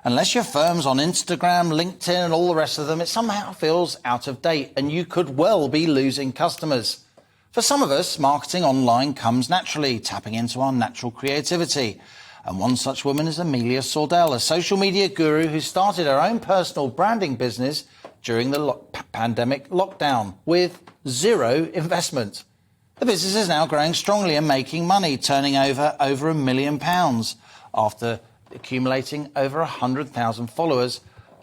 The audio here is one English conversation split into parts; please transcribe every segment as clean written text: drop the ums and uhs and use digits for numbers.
Unless your firm's on Instagram, LinkedIn and all the rest of them, it somehow feels out of date and you could well be losing customers. For some of us, marketing online comes naturally, tapping into our natural creativity. And one such woman is Amelia Sordell, a social media guru who started her own personal branding business during the pandemic lockdown with zero investment. The business is now growing strongly and making money, turning over £1 million after accumulating over 100,000 followers,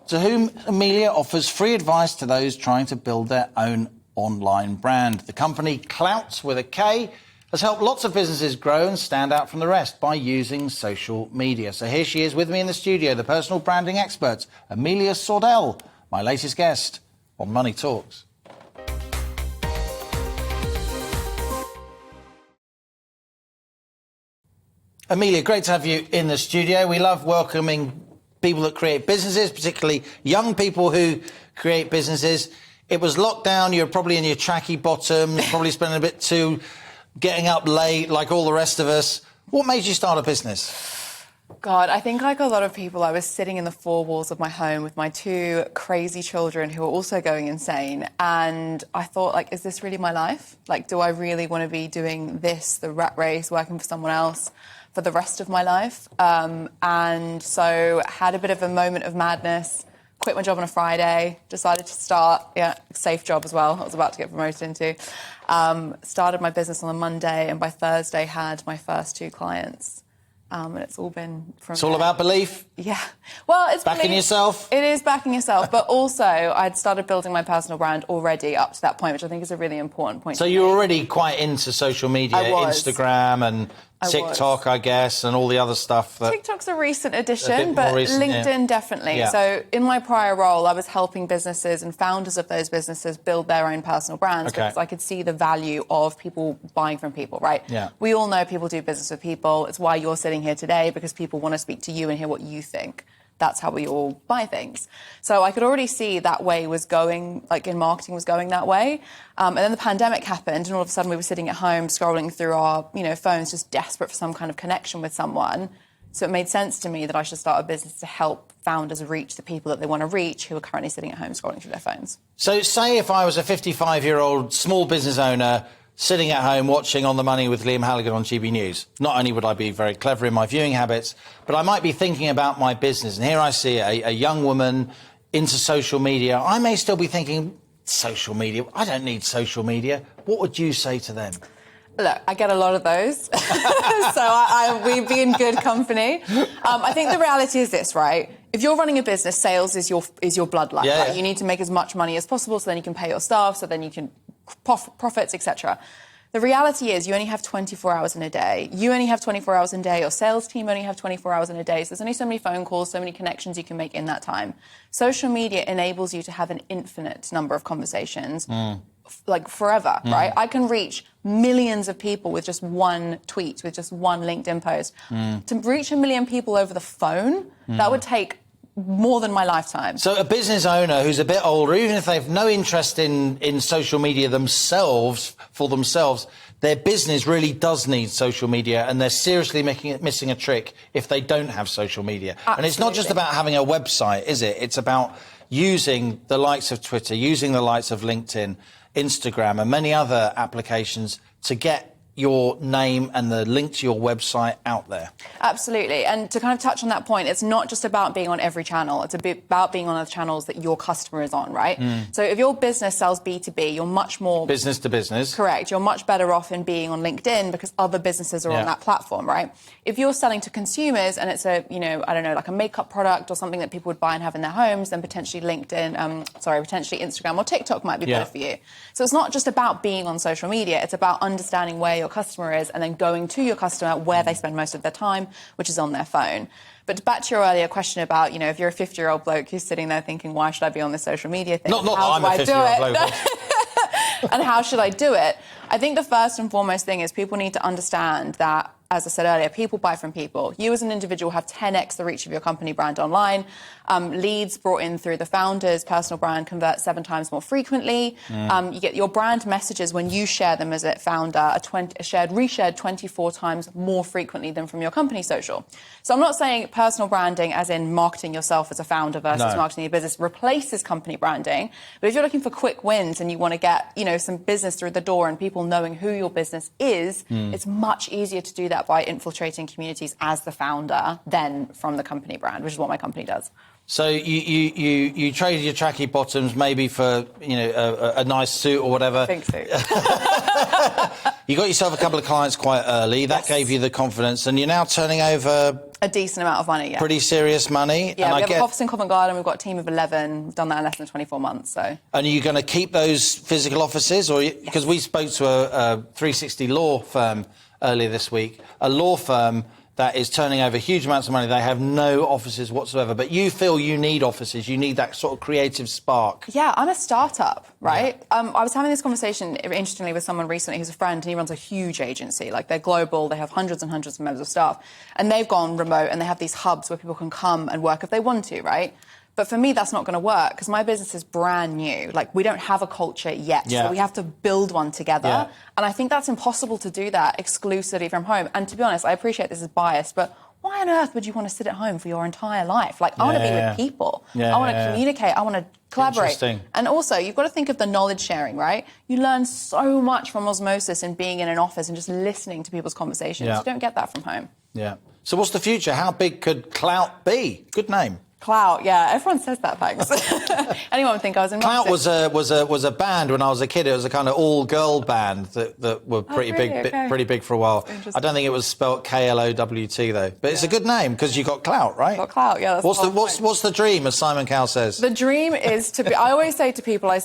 to whom Amelia offers free advice to those trying to build their own online brand. The company Klowt, with a K, has helped lots of businesses grow and stand out from the rest by using social media. So here she is with me in the studio, the personal branding expert, Amelia Sordell, my latest guest on Money Talks. Amelia, great to have you in the studio. We love welcoming people that create businesses, particularly young people who create businesses. It was lockdown, you were probably in your tracky bottom, probably spending a bit too, getting up late like all the rest of us. What made you start a business? God, I think like a lot of people, I was sitting in the four walls of my home with my two crazy children who were also going insane. And I thought, like, is this really my life? Like, do I really want to be doing this, the rat race, working for someone else for the rest of my life? And so had a bit of a moment of madness, quit my job on a Friday, decided to start, safe job as well, I was about to get promoted into. Started my business on a Monday and by Thursday had my first 2 clients. And it's all been from It's all about belief? Yeah. Well, it's backing yourself? It is backing yourself, but also I'd started building my personal brand already up to that point, which I think is a really important point. So you're already quite into social media, Instagram and TikTok, I guess, and all the other stuff. TikTok's a recent addition, but LinkedIn definitely. Yeah. So in my prior role, I was helping businesses and founders of those businesses build their own personal brands because I could see the value of people buying from people, right? Yeah. We all know people do business with people. It's why you're sitting here today, because people want to speak to you and hear what you think. That's how we all buy things. So I could already see that way was going, like in marketing was going that way. And then the pandemic happened and all of a sudden we were sitting at home scrolling through our, phones, just desperate for some kind of connection with someone. So it made sense to me that I should start a business to help founders reach the people that they want to reach who are currently sitting at home scrolling through their phones. So say if I was a 55-year-old small business owner sitting at home watching On the Money with Liam Halligan on GBNews. Not only would I be very clever in my viewing habits, but I might be thinking about my business. And here I see a young woman into social media. I may still be thinking, social media? I don't need social media. What would you say to them? Look, I get a lot of those, so we'd be in good company. I think the reality is this, right? If you're running a business, sales is your bloodline. Yeah. Right? You need to make as much money as possible so then you can pay your staff, so then you can profits, etc. The reality is you only have 24 hours in a day. You only have 24 hours in a day. Your sales team only have 24 hours in a day. So there's only so many phone calls, so many connections you can make in that time. Social media enables you to have an infinite number of conversations, like forever, right? I can reach millions of people with just one tweet, with just one LinkedIn post. To reach 1 million people over the phone, that would take more than my lifetime. So a business owner who's a bit older, even if they've no interest in social media themselves, their business really does need social media and they're seriously missing a trick if they don't have social media. Absolutely. And it's not just about having a website, is it? It's about using the likes of Twitter, using the likes of LinkedIn, Instagram and many other applications to get your name and the link to your website out there. Absolutely. And to kind of touch on that point, it's not just about being on every channel. It's a bit about being on the channels that your customer is on, right? So if your business sells B2B, you're much more... Business to business. Correct. You're much better off in being on LinkedIn because other businesses are on that platform, right? If you're selling to consumers and it's a, like a makeup product or something that people would buy and have in their homes, then potentially potentially Instagram or TikTok might be better for you. So it's not just about being on social media. It's about understanding where your customer is and then going to your customer where they spend most of their time, which is on their phone. But back to your earlier question about, if you're a 50-year-old bloke who's sitting there thinking, why should I be on this social media thing? Not that I'm a 50-year-old bloke. And how should I do it? I think the first and foremost thing is people need to understand that as I said earlier, people buy from people. You as an individual have 10x the reach of your company brand online. Leads brought in through the founder's personal brand convert 7 times more frequently. You get your brand messages when you share them as a founder reshared 24 times more frequently than from your company social. So I'm not saying personal branding as in marketing yourself as a founder versus marketing your business replaces company branding. But if you're looking for quick wins and you want to get, some business through the door and people knowing who your business is, it's much easier to do that by infiltrating communities as the founder than from the company brand, which is what my company does. So you traded your tracky bottoms maybe for a nice suit or whatever. Pink suit. You got yourself a couple of clients quite early. That gave you the confidence, and you're now turning over a decent amount of money. Yeah. Pretty serious money. Yeah, we have an office in Covent Garden. We've got a team of 11. We've done that in less than 24 months. So. And are you going to keep those physical offices, or because we spoke to a 360 law firm earlier this week, a law firm that is turning over huge amounts of money. They have no offices whatsoever. But you feel you need offices. You need that sort of creative spark. Yeah, I'm a startup, right? Yeah. I was having this conversation, interestingly, with someone recently who's a friend, and he runs a huge agency. Like, they're global. They have hundreds and hundreds of members of staff. And they've gone remote, and they have these hubs where people can come and work if they want to, right? But for me, that's not going to work because my business is brand new. Like, we don't have a culture yet, so we have to build one together. Yeah. And I think that's impossible to do that exclusively from home. And to be honest, I appreciate this is biased, but why on earth would you want to sit at home for your entire life? Like, I want to be with people. I want to communicate. I want to collaborate. And also, you've got to think of the knowledge sharing, right? You learn so much from osmosis and being in an office and just listening to people's conversations. You don't get that from home. Yeah. So what's the future? How big could Klowt be? Good name. Klowt, yeah, everyone says that, thanks. Anyone would think I was in Klowt was a band when I was a kid. It was a kind of all-girl band that were pretty big for a while. I don't think it was spelt Klowt though. But it's a good name because you got Klowt, right? Got Klowt, yeah. That's what's the dream, as Simon Cowell says? The dream is to be. I always say to people, I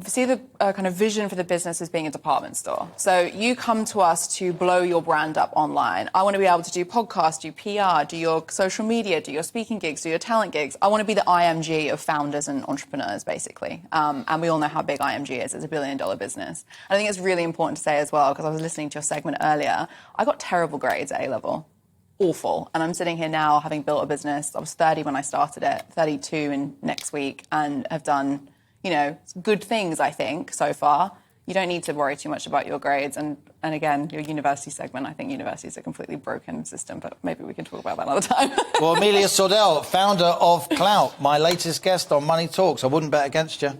see the kind of vision for the business as being a department store. So you come to us to blow your brand up online. I want to be able to do podcasts, do PR, do your social media, do your speaking gigs, do your talent gigs. I want to be the IMG of founders and entrepreneurs, basically. And we all know how big IMG is. It's $1 billion business. I think it's really important to say as well, because I was listening to your segment earlier, I got terrible grades at A-level. Awful. And I'm sitting here now having built a business. I was 30 when I started it, 32 in next week, and have done, good things, I think, so far. You don't need to worry too much about your grades. And again, your university segment, I think university is a completely broken system, but maybe we can talk about that another time. Well, Amelia Sordell, founder of Klowt, my latest guest on Money Talks. I wouldn't bet against you.